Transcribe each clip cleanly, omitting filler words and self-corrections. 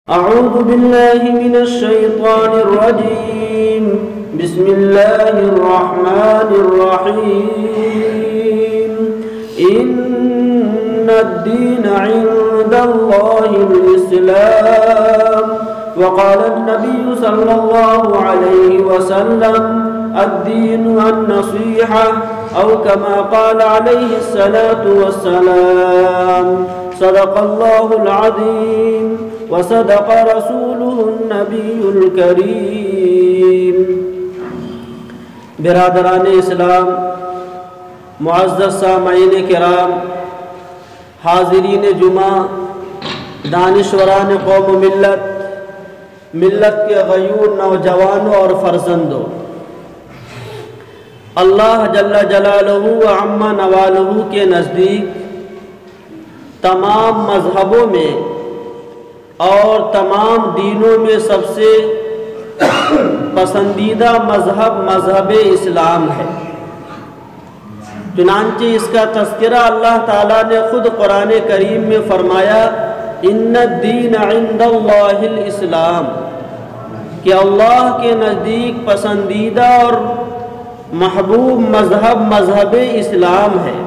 أعوذ بالله من الشيطان الرجيم. بسم الله الرحمن الرحيم. إن الدين عند الله الإسلام. وقال النبي صلى الله عليه وسلم: الدين النصيحة، أو كما قال عليه الصلاة والسلام. صدق الله العظيم وصدق رسوله النبی الکریم. برادران اسلام، معزز سامعین کرام، حاضرین جمعہ، دانشوران قوم و ملت کے غیور نوجوانوں اور فرزندوں، اللہ جل جلالہ و عم نوالہ کے نزدیک تمام مذہبوں میں اور تمام دینوں میں سب سے پسندیدہ مذہب اسلام ہے. چنانچہ اس کا تذکرہ اللہ تعالیٰ نے خود قرآن کریم میں فرمایا: ان الدین عند اللہ الاسلام، کہ اللہ کے نزدیک پسندیدہ اور محبوب مذہب اسلام ہے.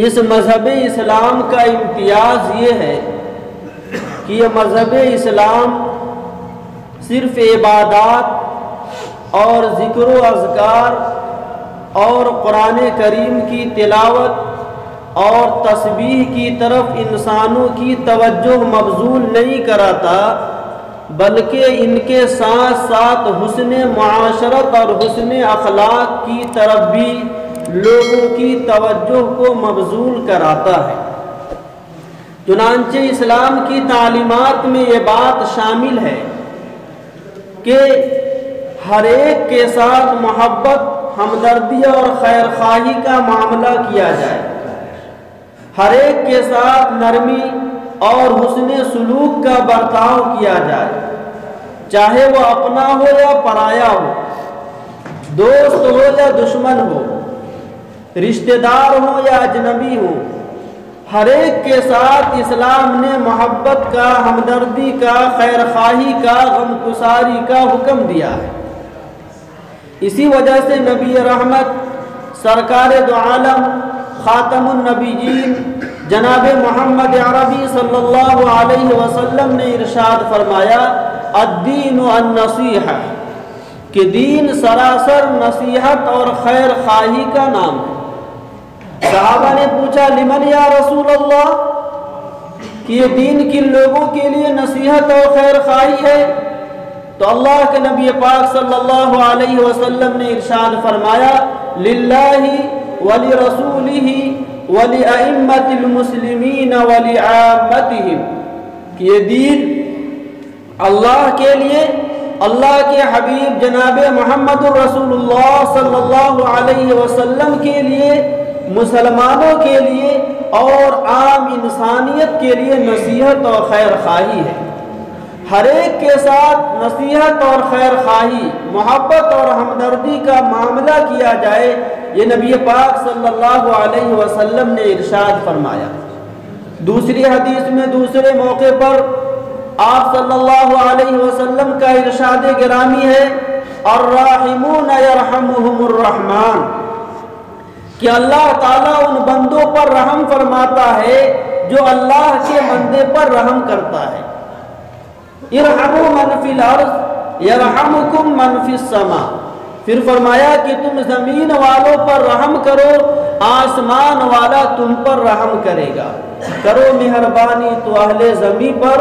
اس مذہب اسلام کا امتیاز یہ ہے کہ یہ مذہب اسلام صرف عبادات اور ذکر و اذکار اور قرآن کریم کی تلاوت اور تسبیح کی طرف انسانوں کی توجہ مبذول نہیں کراتا، بلکہ ان کے ساتھ ساتھ حسن معاشرت اور حسن اخلاق کی طرف بھی لوگوں کی توجہ کو مبذول کراتا ہے. چنانچہ اسلام کی تعلیمات میں یہ بات شامل ہے کہ ہر ایک کے ساتھ محبت، ہمدردی اور خیر خواہی کا معاملہ کیا جائے، ہر ایک کے ساتھ نرمی اور حسن سلوک کا برتاؤ کیا جائے، چاہے وہ اپنا ہو یا پرایا ہو، دوست ہو یا دشمن ہو، رشتہ دار ہو یا اجنبی ہو. ہر ایک کے ساتھ اسلام نے محبت کا، ہمدردی کا، خیر خواہی کا، غمگساری کا حکم دیا ہے. اسی وجہ سے نبی رحمت سرکار دو عالم خاتم النبیین جناب محمد عربی صلی اللہ علیہ وسلم نے ارشاد فرمایا: الدین النصیحہ، کہ دین سراسر نصیحت اور خیر خواہی کا نام ہے. صحابہ نے پوچھا: لمن یا رسول اللہ، کہ یہ دین کن لوگوں کے لیے نصیحت اور خیر خواہی ہے؟ تو اللہ کے نبی پاک صلی اللہ علیہ وسلم نے ارشاد فرمایا: للہ ولرسولہ ولأئمۃ المسلمین ولعامتہم، کہ یہ دین اللہ کے لیے، اللہ کے حبیب جناب محمد الرسول اللہ صلی اللہ علیہ وسلم کے لیے، مسلمانوں کے لیے اور عام انسانیت کے لیے نصیحت اور خیر خواہی ہے. ہر ایک کے ساتھ نصیحت اور خیر خواہی، محبت اور ہمدردی کا معاملہ کیا جائے، یہ نبی پاک صلی اللہ علیہ وسلم نے ارشاد فرمایا. دوسری حدیث میں دوسرے موقع پر آپ صلی اللہ علیہ وسلم کا ارشاد گرامی ہے: الراحمون یرحمہم الرحمن، کہ اللہ تعالیٰ ان بندوں پر رحم فرماتا ہے جو اللہ کے بندے پر رحم کرتا ہے. ارحموا من فی الارض یرحمکم من فی السماء، پھر فرمایا کہ تم زمین والوں پر رحم کرو، آسمان والا تم پر رحم کرے گا. کرو مہربانی تو اہل زمین پر،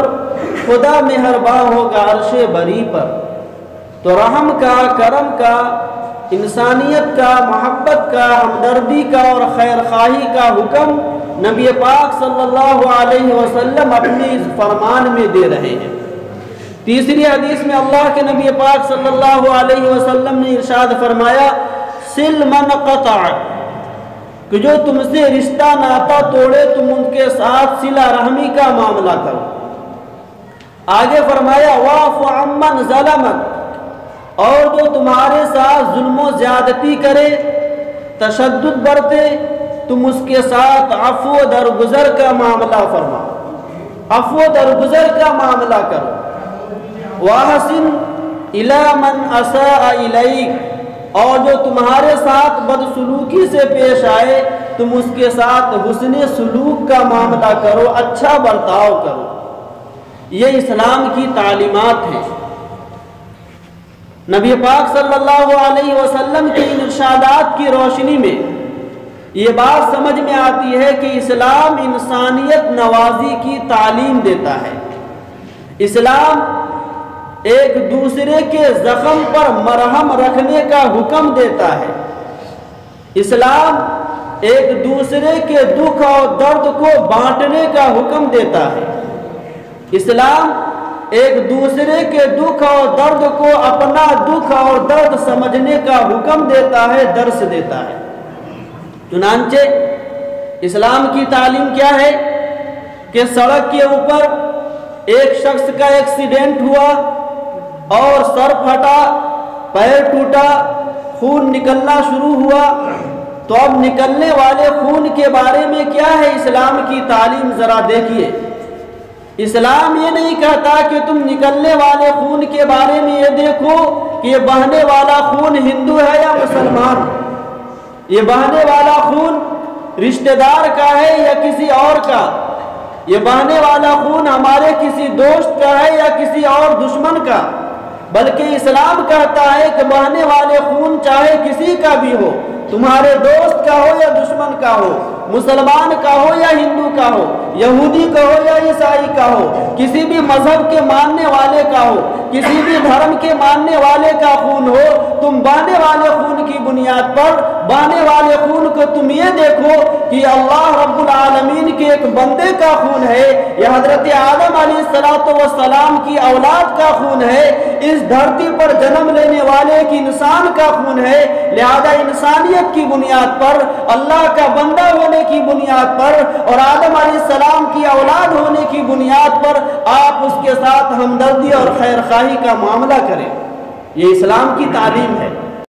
خدا مہربان ہوگا عرش بری پر. تو رحم کا، کرم کا، انسانیت کا، محبت کا، ہمدردی کا اور خیر خواہی کا حکم نبی پاک صلی اللہ علیہ وسلم اپنے اس فرمان میں دے رہے ہیں. تیسری حدیث میں اللہ کے نبی پاک صلی اللہ علیہ وسلم نے ارشاد فرمایا: سل من قطع، کہ جو تم سے رشتہ ناتا توڑے تم ان کے ساتھ صلہ رحمی کا معاملہ کرو. آگے فرمایا: واعف عمن ظلمک، اور جو تمہارے ساتھ ظلم و زیادتی کرے، تشدد برتے، تم اس کے ساتھ عفو درگزر کا معاملہ فرماؤ. عفو درگزر کا معاملہ کرو، واحسن الی من اساء الیک، اور جو تمہارے ساتھ بدسلوکی سے پیش آئے تم اس کے ساتھ حسن سلوک کا معاملہ کرو، اچھا برتاؤ کرو۔ یہ اسلام کی تعلیمات ہیں۔ نبی پاک صلی اللہ علیہ وسلم کے ان ارشادات کی روشنی میں یہ بات سمجھ میں آتی ہے کہ اسلام انسانیت نوازی کی تعلیم دیتا ہے۔ اسلام ایک دوسرے کے زخم پر مرہم رکھنے کا حکم دیتا ہے۔ اسلام ایک دوسرے کے دکھ اور درد کو بانٹنے کا حکم دیتا ہے۔ اسلام ایک دوسرے کے دکھ اور درد کو اپنا دکھ اور درد سمجھنے کا حکم دیتا ہے، درس دیتا ہے۔ چنانچہ اسلام کی تعلیم کیا ہے کہ سڑک کے اوپر ایک شخص کا ایکسیڈنٹ ہوا اور سر پھٹا، پیر ٹوٹا، خون نکلنا شروع ہوا، تو اب نکلنے والے خون کے بارے میں کیا ہے اسلام کی تعلیم، ذرا دیکھیے۔ اسلام یہ نہیں کہتا کہ تم نکلنے والے خون کے بارے میں یہ دیکھو کہ یہ بہنے والا خون ہندو ہے یا مسلمان، یہ بہنے والا خون رشتہ دار کا ہے یا کسی اور کا، یہ بہنے والا خون ہمارے کسی دوست کا ہے یا کسی اور دشمن کا، بلکہ اسلام کہتا ہے کہ بہنے والے خون چاہے کسی کا بھی ہو، تمہارے دوست کا ہو یا دشمن کا ہو، مسلمان کا ہو یا ہندو کا ہو، یہودی کا ہو یا عیسائی کا ہو، کسی بھی مذہب کے ماننے والے کا ہو، کسی بھی دھرم کے ماننے والے کا خون ہو، تم بہنے والے خون کی بنیاد پر بہنے والے خون کو تم یہ دیکھو کہ اللہ رب العالمین کے ایک بندے کا خون ہے، یہ حضرت آدم علیہ السلام کی اولاد کا خون ہے، اس دھرتی پر جنم لینے والے ایک انسان کا خون ہے، لہذا انسانیت کی بنیاد پر، اللہ کا بندہ ہونے کی بنیاد پر اور آدم علیہ السلام کی اولاد ہونے کی بنیاد پر آپ اس کے ساتھ ہمدردی اور خیر خواہی کا معاملہ کریں۔ یہ اسلام کی تعلیم ہے۔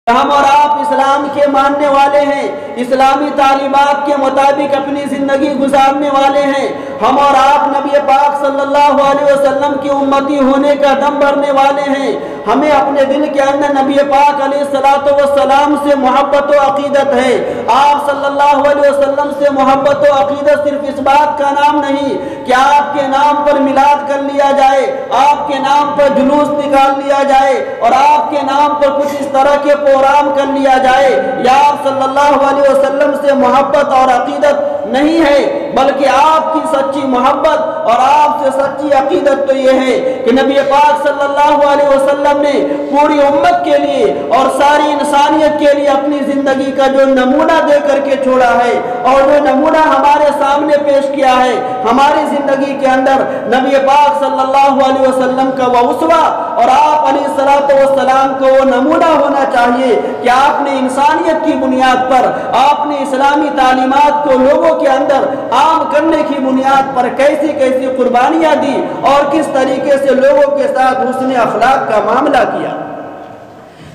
ہم اور آپ اسلام کے ماننے والے ہیں، اسلامی تعلیمات کے مطابق اپنی زندگی گزارنے والے ہیں، ہم اور آپ نبی پاک صلی اللہ علیہ وسلم کی امتی ہونے کا دم بھرنے والے ہیں، ہمیں اپنے دل کے اندر نبی پاک علیہ السلام سے محبت و عقیدت ہے۔ آپ صلی اللہ علیہ وسلم سے محبت و عقیدت صرف اس بات کا نام نہیں کہ آپ کے نام پر میلاد کر لیا جائے، آپ کے نام پر جلوس نکال لیا جائے اور آپ کے نام پر کچھ اس طرح کے پروگرام کر لیا جائے، یا آپ صلی اللہ علیہ وسلم سے محبت اور عقیدت نہیں ہے، بلکہ آپ کی سچی محبت اور آپ سے سچی عقیدت تو یہ ہے کہ نبی پاک صلی اللہ علیہ وسلم نے پوری امت کے لیے اور ساری انسانیت کے لیے اپنی زندگی کا جو نمونہ دے کر کے چھوڑا ہے اور جو نمونہ ہمارے سامنے پیش کیا ہے، ہماری زندگی کے اندر نبی پاک صلی اللہ علیہ وسلم کا وہ اسوہ اور آپ علیہ السلام کو وہ نمونہ ہونا چاہیے کہ آپ نے انسانیت کی بنیاد پر، آپ نے اسلامی تعلیمات کو لوگوں کے اندر عام کرنے کی بنیاد پر کیسی کیسی قربانیاں دی اور کس طریقے سے لوگوں کے ساتھ حسن اخلاق کا معاملہ کیا۔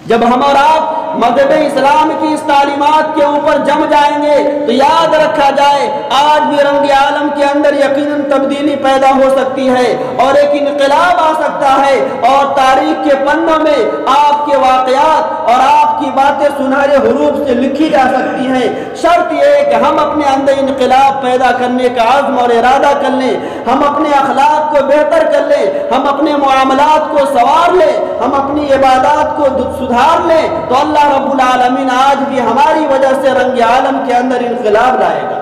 جب ہم اور آپ مذہب اسلام کی اس تعلیمات کے اوپر جم جائیں گے تو یاد رکھا جائے آج بھی رنگ عالم کے اندر یقیناً تبدیلی پیدا ہو سکتی ہے اور ایک انقلاب آ سکتا ہے اور تاریخ کے پنوں میں آپ کے واقعات اور آپ کی باتیں سنہرے حروف سے لکھی جا سکتی ہیں۔ شرط یہ ہے کہ ہم اپنے اندر انقلاب پیدا کرنے کا عزم اور ارادہ کر لیں، ہم اپنے اخلاق کو بہتر کر لیں، ہم اپنے معاملات کو سنوار لیں، ہم اپنی عبادات کو سدھار لیں، تو اللہ رب العالمین آج بھی ہماری وجہ سے رنگ عالم کے اندر انقلاب لائے گا۔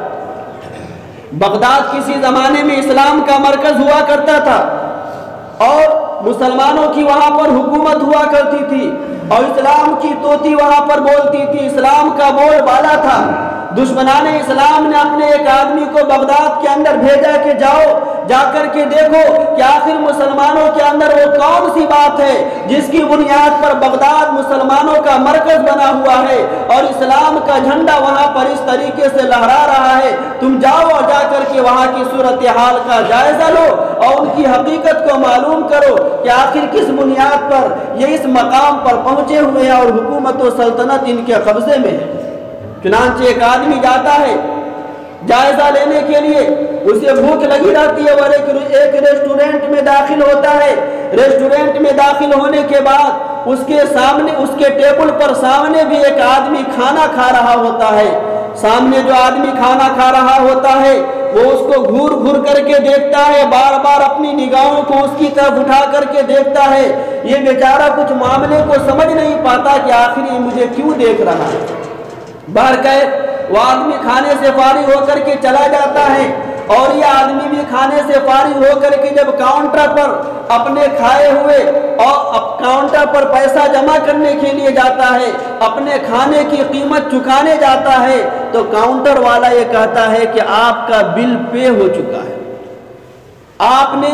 بغداد کسی زمانے میں اسلام کا مرکز ہوا کرتا تھا اور مسلمانوں کی وہاں پر حکومت ہوا کرتی تھی اور اسلام کی طوطی وہاں پر بولتی تھی، اسلام کا بول بالا تھا۔ دشمنان اسلام نے اپنے ایک آدمی کو بغداد کے اندر بھیجا کہ جاؤ، جا کر کے دیکھو کہ آخر مسلمانوں کے اندر وہ کون سی بات ہے جس کی بنیاد پر بغداد مسلمانوں کا مرکز بنا ہوا ہے اور اسلام کا جھنڈا وہاں پر اس طریقے سے لہرا رہا ہے۔ تم جاؤ اور جا کر کے وہاں کی صورتحال کا جائزہ لو اور ان کی حقیقت کو معلوم کرو کہ آخر کس بنیاد پر یہ اس مقام پر پہنچے ہوئے ہیں اور حکومت و سلطنت ان کے قبضے میں ہے۔ چنانچہ ایک آدمی جاتا ہے جائزہ لینے کے لیے اسے بھوک لگی رہتی ہے اور ایک ریسٹورنٹ میں داخل ہوتا ہے. ریسٹورنٹ میں داخل ہونے کے بعد اس کے سامنے، اس کے ٹیبل پر سامنے بھی ایک آدمی کھانا کھا رہا ہوتا ہے. سامنے جو آدمی کھانا کھا رہا ہوتا ہے وہ اس کو گھور گھور کر کے دیکھتا ہے، بار بار اپنی نگاہوں کو اس کی طرف اٹھا کر کے دیکھتا ہے. یہ بیچارہ کچھ معاملے کو سمجھ نہیں پاتا کہ آخر یہ مجھے کیوں دیکھ رہا ہے. بہرکیف وہ آدمی کھانے سے فارغ ہو کر کے چلا جاتا ہے اور یہ آدمی بھی کھانے سے فارغ ہو کر کے جب کاؤنٹر پر اپنے کھائے ہوئے اور کاؤنٹر پر پیسہ جمع کرنے کے لیے جاتا ہے، اپنے کھانے کی قیمت چکانے جاتا ہے، تو کاؤنٹر والا یہ کہتا ہے کہ آپ کا بل پے ہو چکا ہے. آپ نے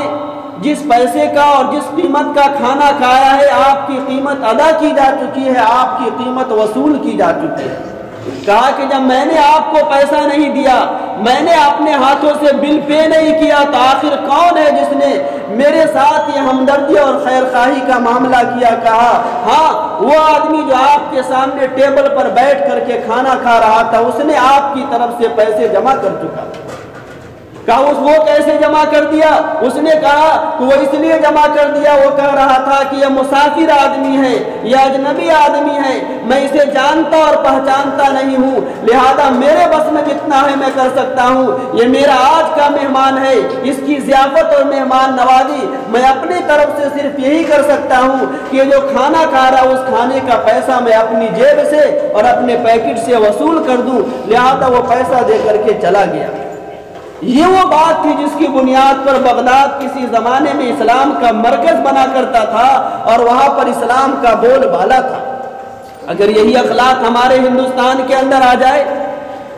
جس پیسے کا اور جس قیمت کا کھانا کھایا ہے آپ کی قیمت ادا کی جا چکی ہے، آپ کی قیمت وصول کی جا چکی ہے. کہا کہ جب میں نے آپ کو پیسہ نہیں دیا، میں نے اپنے ہاتھوں سے بل پے نہیں کیا، تو آخر کون ہے جس نے میرے ساتھ یہ ہمدردی اور خیر خواہی کا معاملہ کیا؟ کہا ہاں، وہ آدمی جو آپ کے سامنے ٹیبل پر بیٹھ کر کے کھانا کھا رہا تھا، اس نے آپ کی طرف سے پیسے جمع کر چکا. کہا وہ کیسے جمع کر دیا؟ اس نے کہا کہ وہ اس لیے جمع کر دیا، وہ کہہ رہا تھا کہ یہ مسافر آدمی ہے، یہ اجنبی آدمی ہے، میں اسے جانتا اور پہچانتا نہیں ہوں، لہذا میرے بس میں جتنا ہے میں کر سکتا ہوں. یہ میرا آج کا مہمان ہے، اس کی ضیافت اور مہمان نوازی میں اپنی طرف سے صرف یہی کر سکتا ہوں کہ جو کھانا کھا رہا اس کھانے کا پیسہ میں اپنی جیب سے اور اپنے پیکٹ سے وصول کر دوں. لہذا وہ پیسہ دے کر کے چلا گیا. یہ وہ بات تھی جس کی بنیاد پر بغداد کسی زمانے میں اسلام کا مرکز بنا کرتا تھا اور وہاں پر اسلام کا بول بالا تھا. اگر یہی اخلاق ہمارے ہندوستان کے اندر آ جائے،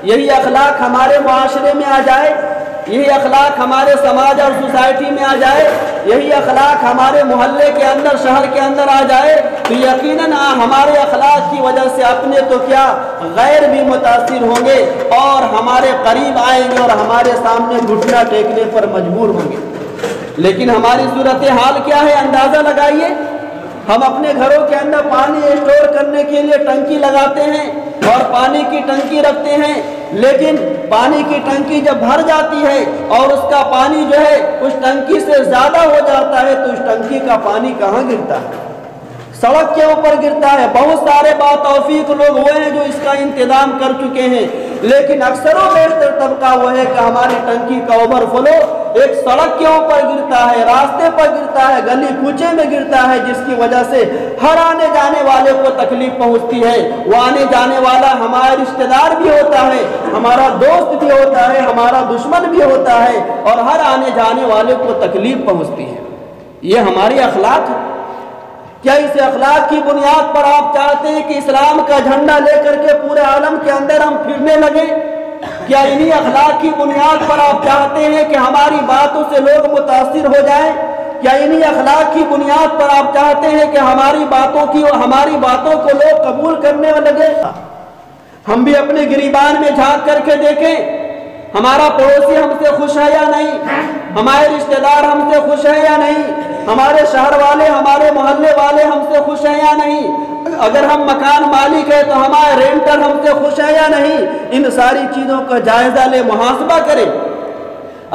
یہی اخلاق ہمارے معاشرے میں آ جائے، یہی اخلاق ہمارے سماج اور سوسائٹی میں آ جائے، یہی اخلاق ہمارے محلے کے اندر، شہر کے اندر آ جائے، تو یقیناً ہمارے اخلاق کی وجہ سے اپنے تو کیا غیر بھی متاثر ہوں گے اور ہمارے قریب آئیں گے اور ہمارے سامنے گھٹنا ٹیکنے پر مجبور ہوں گے. لیکن ہماری صورتحال کیا ہے؟ اندازہ لگائیے. ہم اپنے گھروں کے اندر پانی اسٹور کرنے کے لیے ٹنکی لگاتے ہیں اور پانی کی ٹنکی رکھتے ہیں، لیکن پانی کی ٹنکی جب بھر جاتی ہے اور اس کا پانی جو ہے اس ٹنکی سے زیادہ ہو جاتا ہے تو اس ٹنکی کا پانی کہاں گرتا ہے؟ سڑک کے اوپر گرتا ہے. بہت سارے توفیق لوگ وہ ہیں جو اس کا انتظام کر چکے ہیں، لیکن اکثر و بیشتر طبقہ وہ ہے کہ ہماری ٹنکی کا اوور فلو ایک سڑک کے اوپر گرتا ہے، راستے پر گرتا ہے، گلی کوچے میں گرتا ہے، جس کی وجہ سے ہر آنے جانے والے کو تکلیف پہنچتی ہے. وہ آنے جانے والا ہمارا رشتہ دار بھی ہوتا ہے، ہمارا دوست بھی ہوتا ہے، ہمارا دشمن بھی ہوتا ہے، اور ہر آنے جانے والے کو تکلیف پہنچتی ہے. یہ ہماری اخلاق ہے. کیا اس اخلاق کی بنیاد پر آپ چاہتے ہیں کہ اسلام کا جھنڈا لے کر کے پورے عالم کے اندر ہم پھرنے لگیں؟ کیا انہی اخلاق کی بنیاد پر آپ چاہتے ہیں کہ ہماری باتوں سے لوگ متاثر ہو جائیں؟ کیا انہی اخلاق کی بنیاد پر آپ چاہتے ہیں کہ ہماری باتوں کو لوگ قبول کرنے لگے؟ ہم بھی اپنے گریبان میں جھانک کر کے دیکھیں، ہمارا پڑوسی ہم سے خوش ہے یا نہیں؟ ہمارے رشتہ دار ہم سے خوش ہے یا نہیں؟ ہمارے شہر والے، ہمارے محلے والے ہم سے خوش ہیں یا نہیں؟ اگر ہم مکان مالک ہیں تو ہمارے رینٹر ہم سے خوش ہیں یا نہیں؟ ان ساری چیزوں کا جائزہ لے، محاسبہ کریں.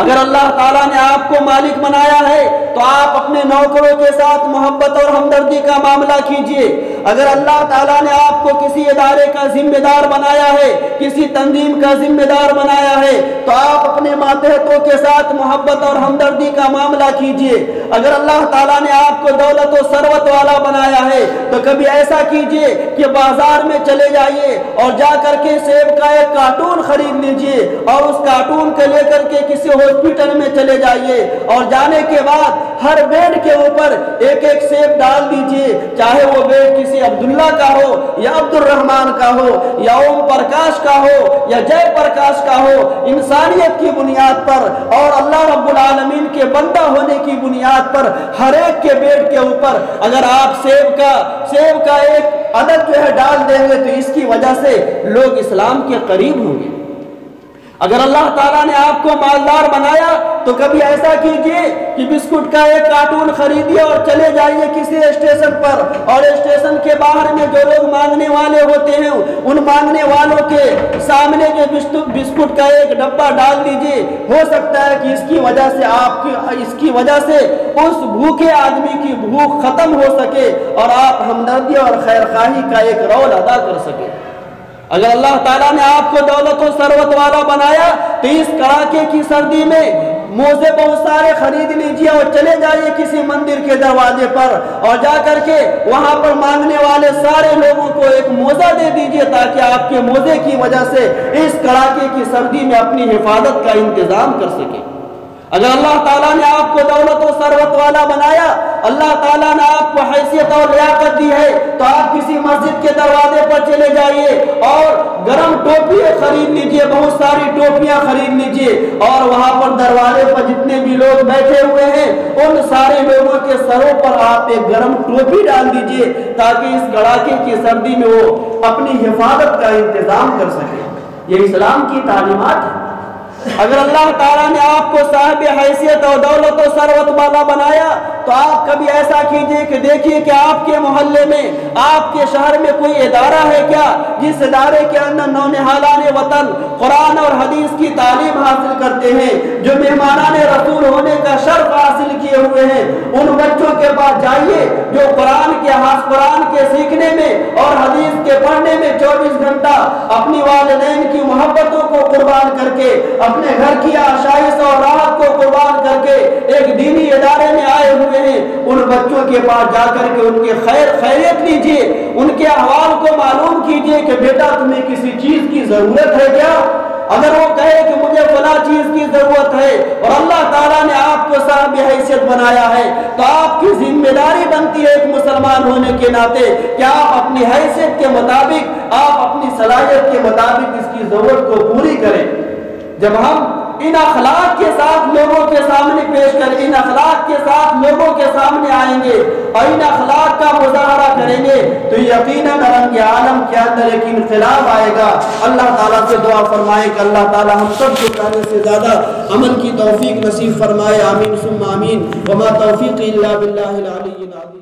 اگر اللہ تعالیٰ نے آپ کو مالک بنایا ہے تو آپ اپنے نوکروں کے ساتھ محبت اور ہمدردی کا معاملہ کیجئے. اگر اللہ تعالیٰ نے آپ کو کسی ادارے کا ذمہ دار بنایا ہے، کسی تنظیم کا ذمہ دار بنایا ہے، تو آپ اپنے ماتحتوں کے ساتھ محبت اور ہمدردی کا معاملہ کیجئے. اگر اللہ تعالیٰ نے آپ کو دولت و ثروت والا بنایا ہے تو کبھی ایسا کیجئے کہ بازار میں چلے جائیے اور جا کر کے سیب کا ایک کارٹون خرید لیجئے اور اس کارٹون کو لے کر کے کسی ہاسپٹل میں چلے جائیے اور جانے کے بعد ہر بیڈ کے اوپر ایک ایک سیب ڈال دیجئے، چاہے وہ بیڈ کسی عبداللہ کا ہو یا عبد الرحمن کا ہو یا اوم پرکاش کا ہو یا جے پرکاش کا ہو. انسانیت کی بنیاد پر اور اللہ رب العالمین کے بندہ ہونے کی بنیاد پر ہر ایک کے بیڈ کے اوپر اگر آپ سیب کا ایک عدد جو ہے ڈال دیں گے تو اس کی وجہ سے لوگ اسلام کے قریب ہوں گے. اگر اللہ تعالیٰ نے آپ کو مالدار بنایا تو کبھی ایسا کیجئے کہ بسکٹ کا ایک کارٹون خریدیے اور چلے جائیے کسی اسٹیشن پر، اور اسٹیشن کے باہر میں جو لوگ مانگنے والے ہوتے ہیں ان مانگنے والوں کے سامنے جو بسکٹ کا ایک ڈبہ ڈال دیجئے۔ ہو سکتا ہے کہ اس کی وجہ سے اس بھوکے آدمی کی بھوک ختم ہو سکے اور آپ ہمدردی اور خیر خواہی کا ایک رول ادا کر سکے۔ اگر اللہ تعالیٰ نے آپ کو دولت و ثروت والا بنایا تو اس کڑاکے کی سردی میں موزے بہت سارے خرید لیجئے اور چلے جائیے کسی مندر کے دروازے پر اور جا کر کے وہاں پر مانگنے والے سارے لوگوں کو ایک موزہ دے دیجئے تاکہ آپ کے موزے کی وجہ سے اس کڑاکے کی سردی میں اپنی حفاظت کا انتظام کر سکے۔ اگر اللہ تعالیٰ نے آپ کو دولت و ثروت والا بنایا، اللہ تعالیٰ نے آپ کو حیثیت اور لیاقت دی ہے تو آپ کسی مسجد کے دروازے پر چلے جائیے اور گرم ٹوپیاں خرید لیجئے، بہت ساری ٹوپیاں خرید لیجئے اور وہاں پر دروازے پر جتنے بھی لوگ بیٹھے ہوئے ہیں ان سارے لوگوں کے سروں پر آپ ایک گرم ٹوپی ڈال دیجئے تاکہ اس کڑاکے کی سردی میں وہ اپنی حفاظت کا انتظام کر سکے۔ یہ اسلام کی تعلیمات ہے۔ اگر اللہ تعالیٰ نے آپ کو صاحب حیثیت اور دولت و ثروت والا بنایا تو آپ کبھی ایسا کیجئے کہ دیکھیے کہ آپ کے محلے میں، آپ کے شہر میں کوئی ادارہ ہے کیا جس ادارے کے اندر نونہالان وطن قرآن اور حدیث کی تعلیم حاصل کرتے ہیں، جو مہمانان رسول ہونے کا شرف حاصل کیے ہوئے ہیں۔ ان بچوں کے پاس جائیے جو قرآن کے سیکھنے میں اور حدیث کے پڑھنے میں 24 گھنٹہ اپنی والدین کی محبتوں کو قربان کر کے، اپنے گھر کی آشائش اور راحت کو قربان کر کے ایک دینی ادارے میں آئے ہوئے ہیں۔ ان بچوں کے پاس جا کر کے ان کے خیریت لیجئے، ان کے احوال کو معلوم کیجئے کہ بیٹا تمہیں کسی چیز کی ضرورت ہے کیا؟ اگر وہ کہے کہ مجھے فلاں چیز کی ضرورت ہے اور اللہ تعالیٰ نے آپ کو صاحب حیثیت بنایا ہے تو آپ کی ذمہ داری بنتی ہے ایک مسلمان ہونے کے ناطے کہ آپ اپنی حیثیت کے مطابق، آپ اپنی صلاحیت کے مطابق اس کی ضرورت کو پوری کریں۔ جب ہم ان اخلاق کے ساتھ لوگوں کے سامنے ان اخلاق کے ساتھ لوگوں کے سامنے آئیں گے اور ان اخلاق کا مظاہرہ کریں گے تو یقیناً رنگ عالم کے اندر ایک انقلاب آئے گا۔ اللہ تعالیٰ سے دعا فرمائے کہ اللہ تعالیٰ ہم سب کو زیادہ سے زیادہ عمل کی توفیق نصیب فرمائے، آمین ثم آمین۔ وما توفیق الا باللہ العلی العظیم۔